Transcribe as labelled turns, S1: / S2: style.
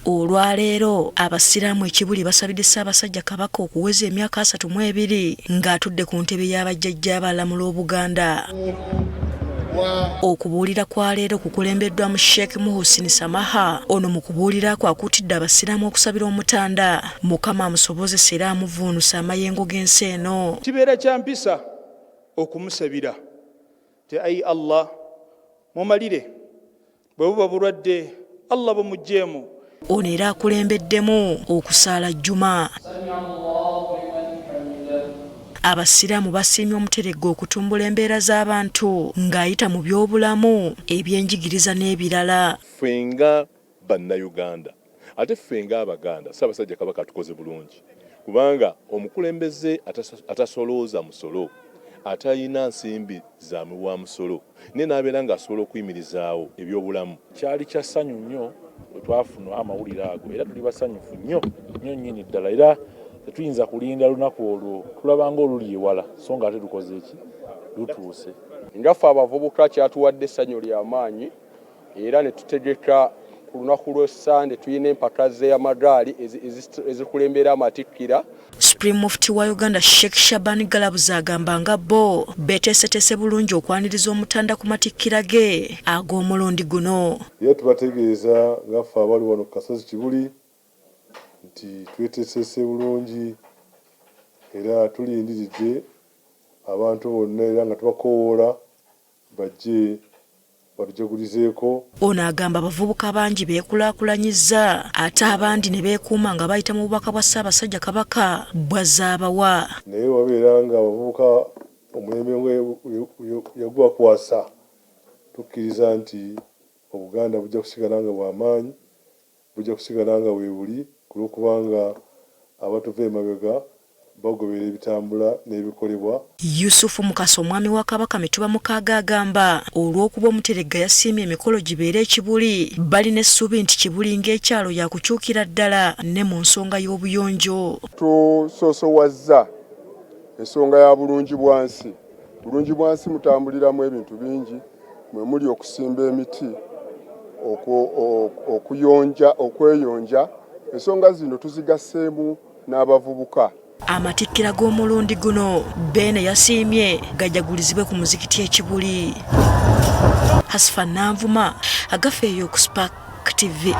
S1: Olwaleero abasiraamu ekibuli basabidde Ssaabasajja Kabaka okuweza emyaka 32 ng'atudde ku ntebe y'abajjajja abalamula Obuganda. Okubuulira kwa leero kukulembeddwamu Sheikh Muhsin Samaha. Ono mu kubuulira kwe akuutidde abasiraamu okusabira Omutanda Mukama amusobozese era amuvuunusa amayengo g'ensi eno.
S2: Kibeera kya mpisa okumusabira te ayi Allah mumalire bwe buba bulwadde Allah bumuggyeemu.
S1: Ono era akulembeddemu okusaala Juma. Abasiraamu basiimye Omuteregga okutumbula embeera z'abantu ng'ayita mu by'obulamu, ebyenjigiriza n'ebirala.
S3: Ffenga bannayuganda ate ffenga Abaganda Ssaabasajja Kabaka atukoze bulungi kubanga omukulembeze atasolooza musolo atayina nsimbi za wa musolo ne n'abeera ng'asobola okuyimirizaawo ebyobulamu.
S4: Kyali kya ssanyu nnyo bwe twafuna amawulire ago era tuli basanyufu nnyo nnyini ddala era tetuyinza kulinda lunaku olwo tulabanga oluli ewala so nga ate tukoze eki lutuuse.
S5: Ngaffe abavubuka kyatuwadde essanyu ly'amaanyi era ne tutegeka ku lunaku lw'Essande tulina empaka z'amagaali ezikulembera amatikkira.
S1: Supreme Mufti wa Uganda Sheikh Shaban Galabuza agamba nga bo beeteeseteese bulungi okwaniriza Omutanda ku matikkira ge ag'omulundi guno.
S6: Era tubategeeza ngaffe abali wano ku Kasozi Kibuli nti tweteeseese bulungi era tulindiridde abantu bonna era nga tubakoowoola bajje batujagulizeeko.
S1: Ono agamba abavubuka bangi beekulaakulanyizza ate abandi ne beekuuma nga bayita mu bubaka bwa Ssaabasajja Kabaka bw'azaabawa.
S6: Naye wabeera nga abavubuka omulembe yagwakwasa tukkiriza nti Obuganda bujja kusigala nga bw'amaanyi, bujja kusigala nga weebuli kulwokubanga abatuva emabega bagobera ebitambula n'ebikolebwa.
S1: Yusufu Mukasa omwami wa Kabaka Mituba Mukaaga agamba olw'okuba Omuteregga yasiimye emikolo gibeera ekibuli balina essuubi nti Kibuli ng'ekyalo yakukyukira ddala ne mu nsonga y'obuyonjo.
S5: Tusoosowazza ensonga ya bulungi bwansi. Bulungi bwansi mutambuliramu ebintu bingi mwe muli okusimba emiti, okuyonja, okweyonja. Ensonga zino tuzigasseemu n'abavubuka.
S1: Amatikkira g'omulundi guno Beene yasiimye gajagulizibwe ku muzikiti e Kibuli. Hasifa Nanvuma agafeeyo ku Spark TV.